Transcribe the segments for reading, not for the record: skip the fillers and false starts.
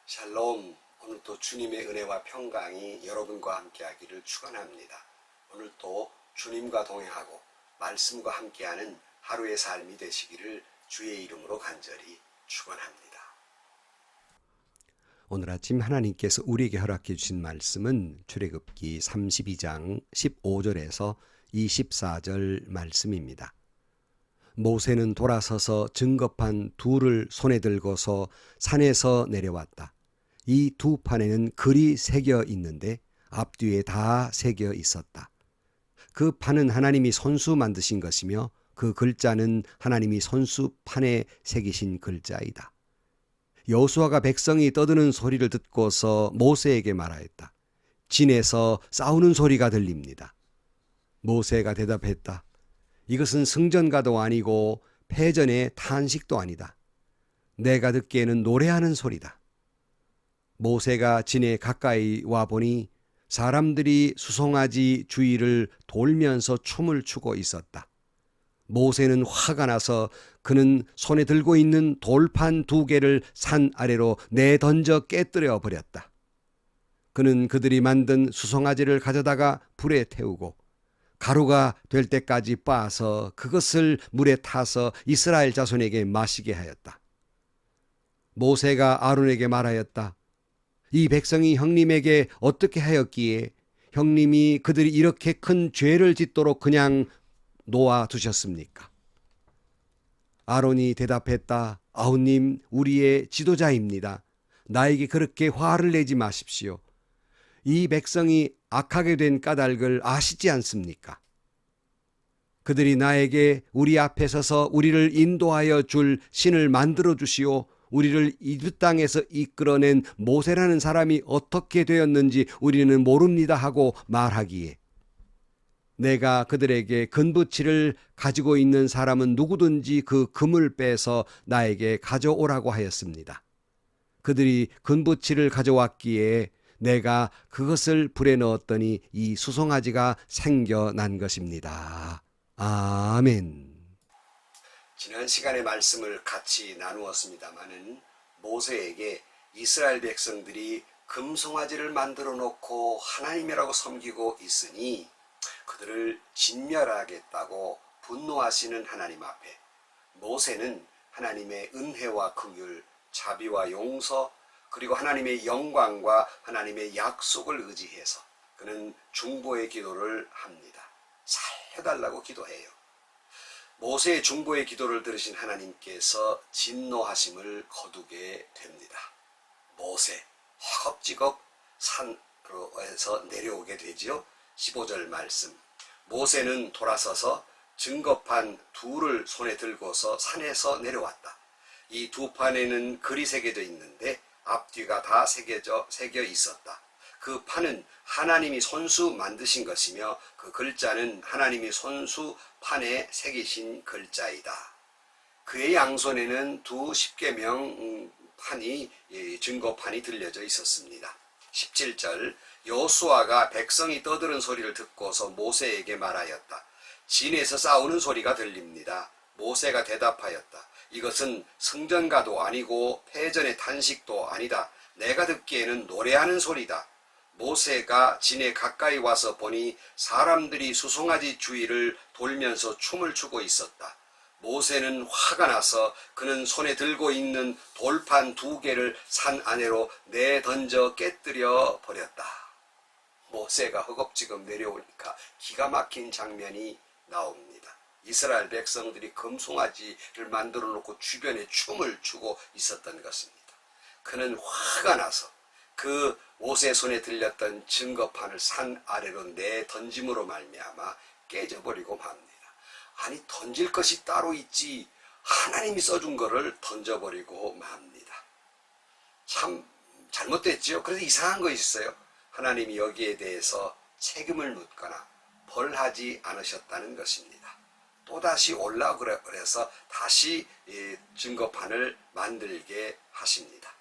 샬롬, 오늘도 주님의 은혜와 평강이 여러분과 함께하기를 축원합니다. 오늘도 주님과 동행하고 말씀과 함께하는 하루의 삶이 되시기를 주의 이름으로 간절히 축원합니다. 오늘 아침 하나님께서 우리에게 허락해 주신 말씀은 출애굽기 32장 15절에서 24절 말씀입니다. 모세는 돌아서서 증거판 둘을 손에 들고서 산에서 내려왔다. 이 두 판에는 글이 새겨 있는데 앞뒤에 다 새겨 있었다. 그 판은 하나님이 손수 만드신 것이며 그 글자는 하나님이 손수 판에 새기신 글자이다. 여호수아가 백성이 떠드는 소리를 듣고서 모세에게 말하였다. 진에서 싸우는 소리가 들립니다. 모세가 대답했다. 이것은 승전가도 아니고 패전의 탄식도 아니다. 내가 듣기에는 노래하는 소리다. 모세가 진에 가까이 와보니 사람들이 수송아지 주위를 돌면서 춤을 추고 있었다. 모세는 화가 나서 그는 손에 들고 있는 돌판 2개를 산 아래로 내던져 깨뜨려 버렸다. 그는 그들이 만든 수송아지를 가져다가 불에 태우고 가루가 될 때까지 빻아서 그것을 물에 타서 이스라엘 자손에게 마시게 하였다. 모세가 아론에게 말하였다. 이 백성이 형님에게 어떻게 하였기에 형님이 그들이 이렇게 큰 죄를 짓도록 그냥 놓아두셨습니까? 아론이 대답했다. 아우님, 우리의 지도자입니다. 나에게 그렇게 화를 내지 마십시오. 이 백성이 악하게 된 까닭을 아시지 않습니까? 그들이 나에게 우리 앞에 서서 우리를 인도하여 줄 신을 만들어 주시오. 우리를 이집트 땅에서 이끌어낸 모세라는 사람이 어떻게 되었는지 우리는 모릅니다 하고 말하기에 내가 그들에게 금붙이를 가지고 있는 사람은 누구든지 그 금을 빼서 나에게 가져오라고 하였습니다. 그들이 금붙이를 가져왔기에 내가 그것을 불에 넣었더니 이 수송아지가 생겨난 것입니다. 아멘. 지난 시간의 말씀을 같이 나누었습니다마는 모세에게 이스라엘 백성들이 금송아지를 만들어 놓고 하나님이라고 섬기고 있으니 그들을 진멸하겠다고 분노하시는 하나님 앞에 모세는 하나님의 은혜와 긍휼, 자비와 용서 그리고 하나님의 영광과 하나님의 약속을 의지해서 그는 중보의 기도를 합니다. 살려달라고 기도해요. 모세의 중보의 기도를 들으신 하나님께서 진노하심을 거두게 됩니다. 모세 허겁지겁 산으로에서 내려오게 되지요. 15절 말씀. 모세는 돌아서서 증거판 2를 손에 들고서 산에서 내려왔다. 이 2판에는 글이 새겨져 있는데 앞뒤가 다 새겨 있었다. 그 판은 하나님이 손수 만드신 것이며 그 글자는 하나님이 손수 판에 새기신 글자이다. 그의 양손에는 10계명 판이 증거판이 들려져 있었습니다. 17절 여호수아가 백성이 떠드는 소리를 듣고서 모세에게 말하였다. 진에서 싸우는 소리가 들립니다. 모세가 대답하였다. 이것은 승전가도 아니고 패전의 탄식도 아니다. 내가 듣기에는 노래하는 소리다. 모세가 진에 가까이 와서 보니 사람들이 수송아지 주위를 돌면서 춤을 추고 있었다. 모세는 화가 나서 그는 손에 들고 있는 돌판 2개를 산 아래로 내던져 깨뜨려 버렸다. 모세가 허겁지겁 내려오니까 기가 막힌 장면이 나옵니다. 이스라엘 백성들이 금송아지를 만들어 놓고 주변에 춤을 추고 있었던 것입니다. 그는 화가 나서 그 모세 손에 들렸던 증거판을 산 아래로 내던짐으로 말미암아 깨져버리고 맙니다. 아니 던질 것이 따로 있지 하나님이 써준 거를 던져버리고 맙니다. 참 잘못됐지요. 그래서 이상한 거 있어요. 하나님이 여기에 대해서 책임을 묻거나 벌하지 않으셨다는 것입니다. 또다시 올라오고 그래서 다시 증거판을 만들게 하십니다.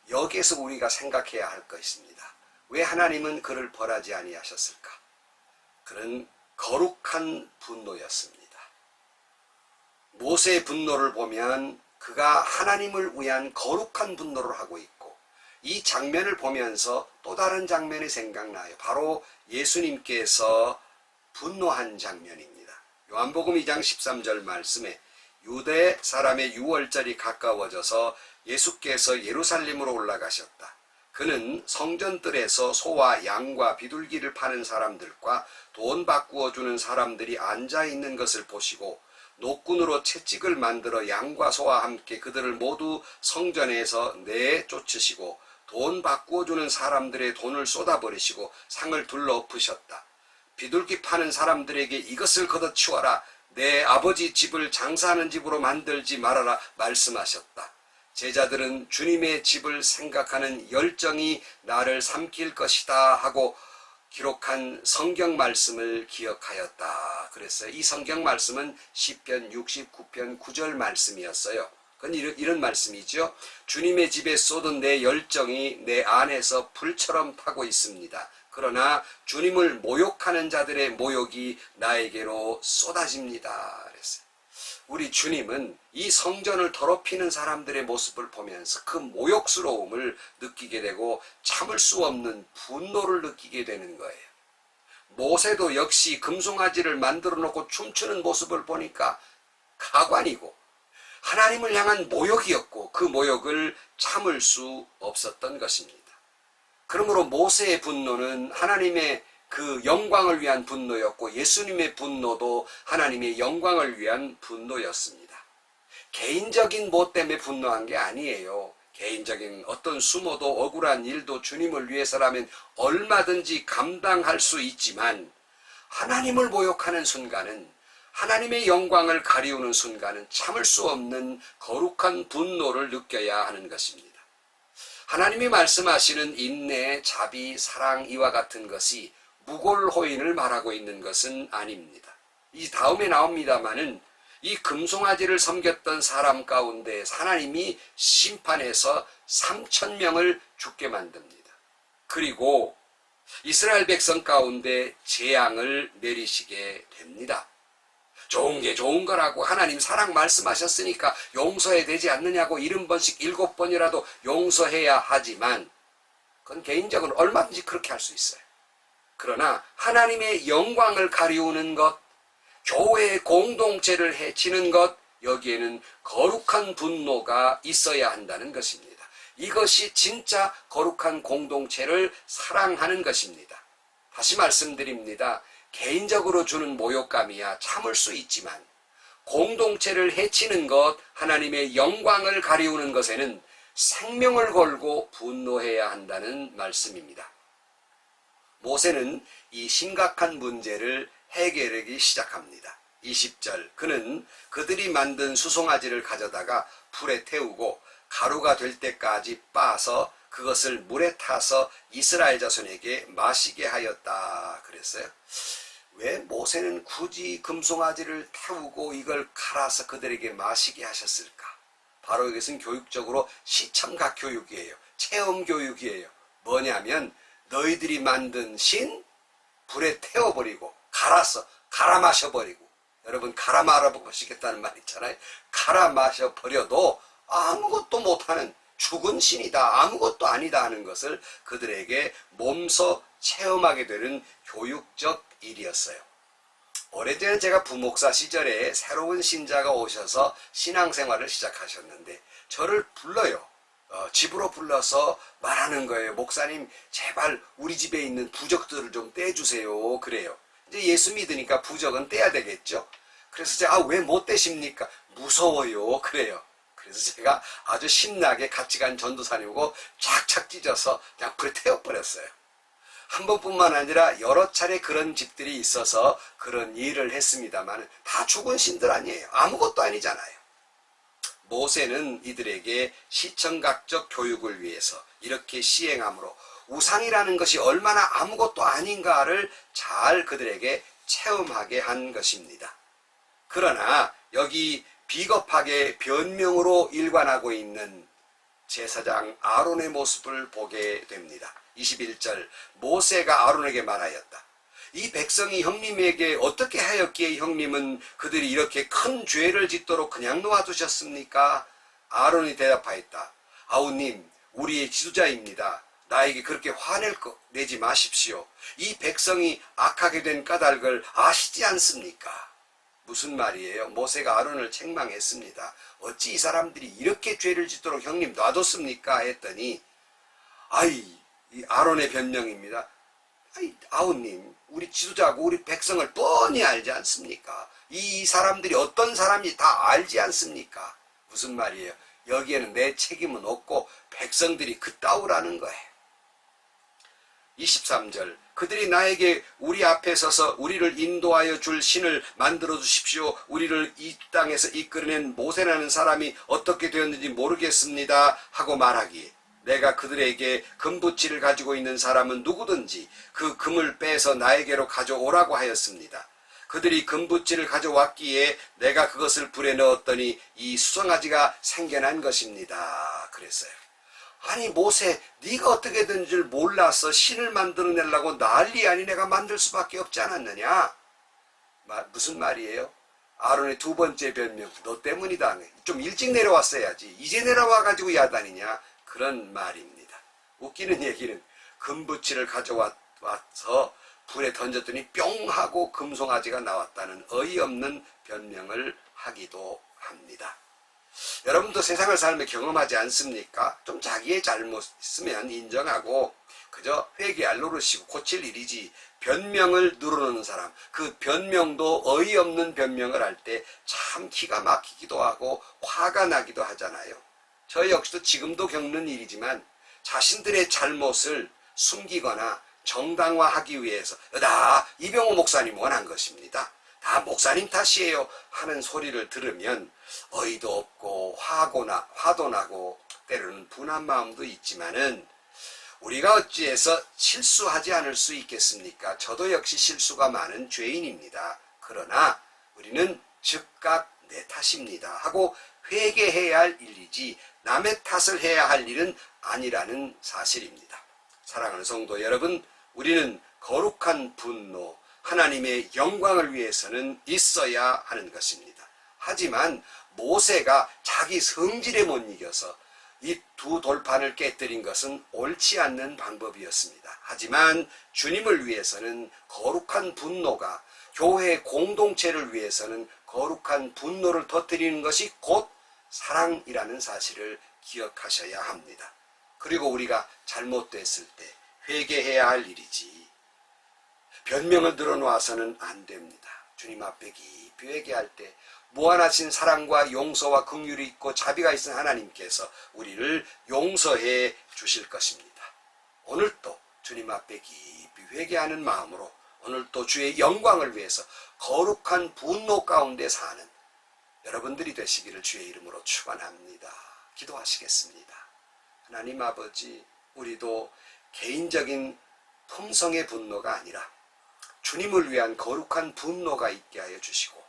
여기에서 우리가 생각해야 할 것입니다. 왜 하나님은 그를 벌하지 아니하셨을까? 그는 거룩한 분노였습니다. 모세의 분노를 보면 그가 하나님을 위한 거룩한 분노를 하고 있고 이 장면을 보면서 또 다른 장면이 생각나요. 바로 예수님께서 분노한 장면입니다. 요한복음 2장 13절 말씀에 유대 사람의 유월절이 가까워져서 예수께서 예루살렘으로 올라가셨다. 그는 성전들에서 소와 양과 비둘기를 파는 사람들과 돈 바꾸어 주는 사람들이 앉아 있는 것을 보시고 노끈으로 채찍을 만들어 양과 소와 함께 그들을 모두 성전에서 내쫓으시고 돈 바꾸어 주는 사람들의 돈을 쏟아버리시고 상을 둘러엎으셨다. 비둘기 파는 사람들에게 이것을 걷어치워라. 내 아버지 집을 장사하는 집으로 만들지 말아라 말씀하셨다. 제자들은 주님의 집을 생각하는 열정이 나를 삼킬 것이다 하고 기록한 성경 말씀을 기억하였다 그랬어요. 이 성경 말씀은 시편 69편 9절 말씀이었어요. 그건 이런 말씀이죠. 주님의 집에 쏟은 내 열정이 내 안에서 불처럼 타고 있습니다. 그러나 주님을 모욕하는 자들의 모욕이 나에게로 쏟아집니다 그랬어요. 우리 주님은 이 성전을 더럽히는 사람들의 모습을 보면서 그 모욕스러움을 느끼게 되고 참을 수 없는 분노를 느끼게 되는 거예요. 모세도 역시 금송아지를 만들어 놓고 춤추는 모습을 보니까 가관이고 하나님을 향한 모욕이었고 그 모욕을 참을 수 없었던 것입니다. 그러므로 모세의 분노는 하나님의 그 영광을 위한 분노였고 예수님의 분노도 하나님의 영광을 위한 분노였습니다. 개인적인 뭐 때문에 분노한 게 아니에요. 개인적인 어떤 수모도 억울한 일도 주님을 위해서라면 얼마든지 감당할 수 있지만 하나님을 모욕하는 순간은 하나님의 영광을 가리우는 순간은 참을 수 없는 거룩한 분노를 느껴야 하는 것입니다. 하나님이 말씀하시는 인내, 자비, 사랑 이와 같은 것이 무골호인을 말하고 있는 것은 아닙니다. 이 다음에 나옵니다마는 이 금송아지를 섬겼던 사람 가운데 하나님이 심판해서 3,000명을 죽게 만듭니다. 그리고 이스라엘 백성 가운데 재앙을 내리시게 됩니다. 좋은 게 좋은 거라고 하나님 사랑 말씀하셨으니까 용서해야 되지 않느냐고 70번씩 7번이라도 용서해야 하지만 그건 개인적으로 얼마든지 그렇게 할 수 있어요. 그러나 하나님의 영광을 가리우는 것, 교회의 공동체를 해치는 것, 여기에는 거룩한 분노가 있어야 한다는 것입니다. 이것이 진짜 거룩한 공동체를 사랑하는 것입니다. 다시 말씀드립니다. 개인적으로 주는 모욕감이야 참을 수 있지만 공동체를 해치는 것, 하나님의 영광을 가리우는 것에는 생명을 걸고 분노해야 한다는 말씀입니다. 모세는 이 심각한 문제를 해결하기 시작합니다. 20절 그는 그들이 만든 수송아지를 가져다가 불에 태우고 가루가 될 때까지 빻아서 그것을 물에 타서 이스라엘 자손에게 마시게 하였다 그랬어요. 왜 모세는 굳이 금송아지를 태우고 이걸 갈아서 그들에게 마시게 하셨을까? 바로 이것은 교육적으로 시청각 교육이에요. 체험 교육이에요. 뭐냐면 너희들이 만든 신 불에 태워버리고 갈아 마셔버리고, 여러분 갈아 말아보시겠다는 말 있잖아요. 갈아 마셔버려도 아무것도 못하는 죽은 신이다, 아무것도 아니다 하는 것을 그들에게 몸소 체험하게 되는 교육적 일이었어요. 오래전에 제가 부목사 시절에 새로운 신자가 오셔서 신앙생활을 시작하셨는데 저를 불러요. 집으로 불러서 말하는 거예요. 목사님 제발 우리 집에 있는 부적들을 좀 떼주세요 그래요. 이제 예수 믿으니까 부적은 떼야 되겠죠. 그래서 제가 왜 못 떼십니까? 무서워요 그래요. 그래서 제가 아주 신나게 같이 간 전도사님하고 착착 찢어서 그냥 불에 태워버렸어요. 한 번뿐만 아니라 여러 차례 그런 집들이 있어서 그런 일을 했습니다만 다 죽은 신들 아니에요. 아무것도 아니잖아요. 모세는 이들에게 시청각적 교육을 위해서 이렇게 시행함으로 우상이라는 것이 얼마나 아무것도 아닌가를 잘 그들에게 체험하게 한 것입니다. 그러나 여기 비겁하게 변명으로 일관하고 있는 제사장 아론의 모습을 보게 됩니다. 21절 모세가 아론에게 말하였다. 이 백성이 형님에게 어떻게 하였기에 형님은 그들이 이렇게 큰 죄를 짓도록 그냥 놓아두셨습니까? 아론이 대답하였다. 아우님, 우리의 지도자입니다. 나에게 그렇게 내지 마십시오. 이 백성이 악하게 된 까닭을 아시지 않습니까? 무슨 말이에요? 모세가 아론을 책망했습니다. 어찌 이 사람들이 이렇게 죄를 짓도록 형님 놔뒀습니까? 했더니 이 아론의 변명입니다. 아우님, 우리 지도자고 우리 백성을 뻔히 알지 않습니까? 이 사람들이 어떤 사람인지 다 알지 않습니까? 무슨 말이에요? 여기에는 내 책임은 없고 백성들이 그따오라는 거예요. 23절, 그들이 나에게 우리 앞에 서서 우리를 인도하여 줄 신을 만들어 주십시오. 우리를 이 땅에서 이끌어낸 모세라는 사람이 어떻게 되었는지 모르겠습니다 하고 말하기에, 내가 그들에게 금붙이를 가지고 있는 사람은 누구든지 그 금을 빼서 나에게로 가져오라고 하였습니다. 그들이 금붙이를 가져왔기에 내가 그것을 불에 넣었더니 이 수송아지가 생겨난 것입니다. 그랬어요. 아니 모세, 네가 어떻게 된 줄 몰라서 신을 만들어내려고 난리 아니 내가 만들 수밖에 없지 않았느냐? 무슨 말이에요? 아론의 두 번째 변명, 너 때문이다. 좀 일찍 내려왔어야지. 이제 내려와가지고 야단이냐? 그런 말입니다. 웃기는 얘기는 금붙이를 가져와서 불에 던졌더니 뿅 하고 금송아지가 나왔다는 어이없는 변명을 하기도 합니다. 여러분도 세상을 살며 경험하지 않습니까? 좀 자기의 잘못 있으면 인정하고 그저 회개할 노릇이고 고칠 일이지, 변명을 늘어놓는 사람, 그 변명도 어이없는 변명을 할 때 참 기가 막히기도 하고 화가 나기도 하잖아요. 저 역시도 지금도 겪는 일이지만 자신들의 잘못을 숨기거나 정당화하기 위해서 이병호 목사님 원한 것입니다. 다 목사님 탓이에요 하는 소리를 들으면 어이도 없고 화도 나고 때로는 분한 마음도 있지만은 우리가 어찌해서 실수하지 않을 수 있겠습니까? 저도 역시 실수가 많은 죄인입니다. 그러나 우리는 즉각 내 탓입니다 하고 회개해야 할 일이지 남의 탓을 해야 할 일은 아니라는 사실입니다. 사랑하는 성도 여러분, 우리는 거룩한 분노, 하나님의 영광을 위해서는 있어야 하는 것입니다. 하지만 모세가 자기 성질에 못 이겨서 이 두 돌판을 깨뜨린 것은 옳지 않는 방법이었습니다. 하지만 주님을 위해서는 거룩한 분노가, 교회 공동체를 위해서는 거룩한 분노를 터뜨리는 것이 곧 사랑이라는 사실을 기억하셔야 합니다. 그리고 우리가 잘못됐을 때 회개해야 할 일이지 변명을 늘어놓아서는 안 됩니다. 주님 앞에 깊이 회개할 때 무한하신 사랑과 용서와 긍휼이 있고 자비가 있은 하나님께서 우리를 용서해 주실 것입니다. 오늘도 주님 앞에 깊이 회개하는 마음으로 오늘도 주의 영광을 위해서 거룩한 분노 가운데 사는 여러분들이 되시기를 주의 이름으로 축원합니다. 기도하시겠습니다. 하나님 아버지, 우리도 개인적인 품성의 분노가 아니라 주님을 위한 거룩한 분노가 있게 하여 주시고,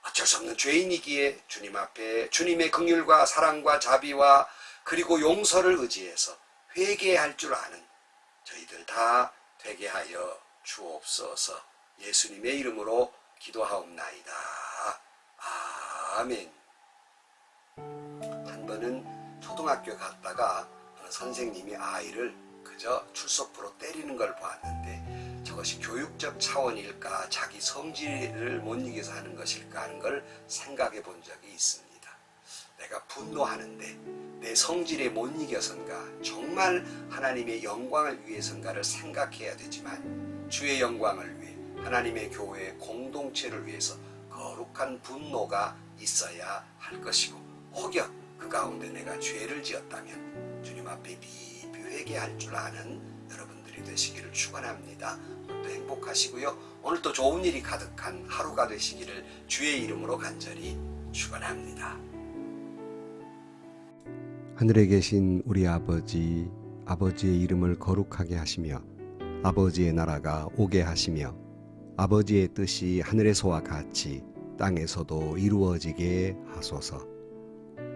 어쩔 수 없는 죄인이기에 주님 앞에 주님의 긍휼과 사랑과 자비와 그리고 용서를 의지해서 회개할 줄 아는 저희들 다 되게 하여 주옵소서. 예수님의 이름으로 기도하옵나이다. 아멘. 한 번은 초등학교 갔다가 선생님이 아이를 그저 출석부로 때리는 걸 보았는데 저것이 교육적 차원일까, 자기 성질을 못 이겨서 하는 것일까 하는 걸 생각해 본 적이 있습니다. 내가 분노하는데 내 성질에 못 이겨선가, 정말 하나님의 영광을 위해선가를 생각해야 되지만 주의 영광을 위해 하나님의 교회 공동체를 위해서 거룩한 분노가 있어야 할 것이고, 혹여 그 가운데 내가 죄를 지었다면 주님 앞에 깊이 회개할 줄 아는 여러분들이 되시기를 축원합니다. 오늘도 행복하시고요. 오늘도 좋은 일이 가득한 하루가 되시기를 주의 이름으로 간절히 축원합니다. 하늘에 계신 우리 아버지, 아버지의 이름을 거룩하게 하시며 아버지의 나라가 오게 하시며 아버지의 뜻이 하늘에서와 같이 땅에서도 이루어지게 하소서.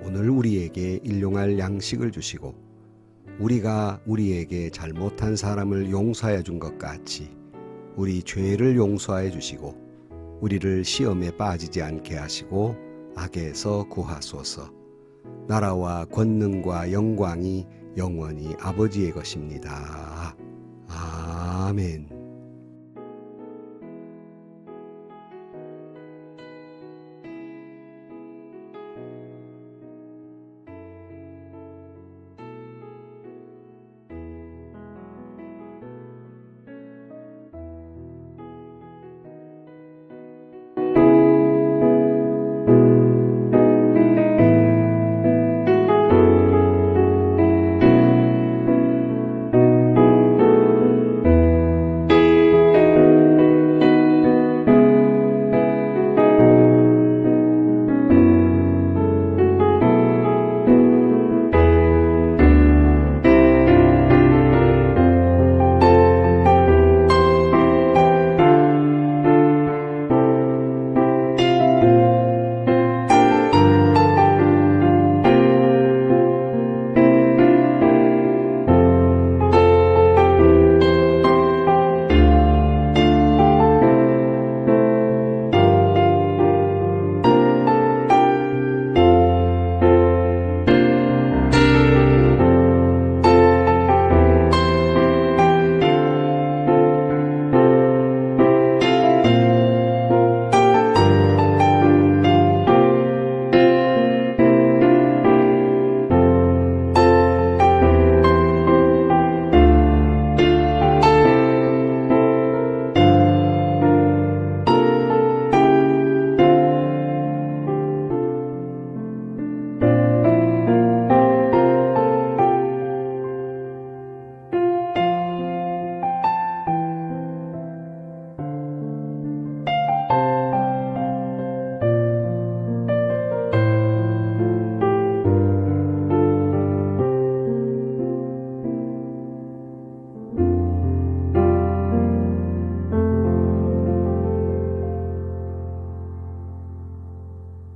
오늘 우리에게 일용할 양식을 주시고 우리가 우리에게 잘못한 사람을 용서해 준 것 같이 우리 죄를 용서해 주시고 우리를 시험에 빠지지 않게 하시고 악에서 구하소서. 나라와 권능과 영광이 영원히 아버지의 것입니다. 아멘.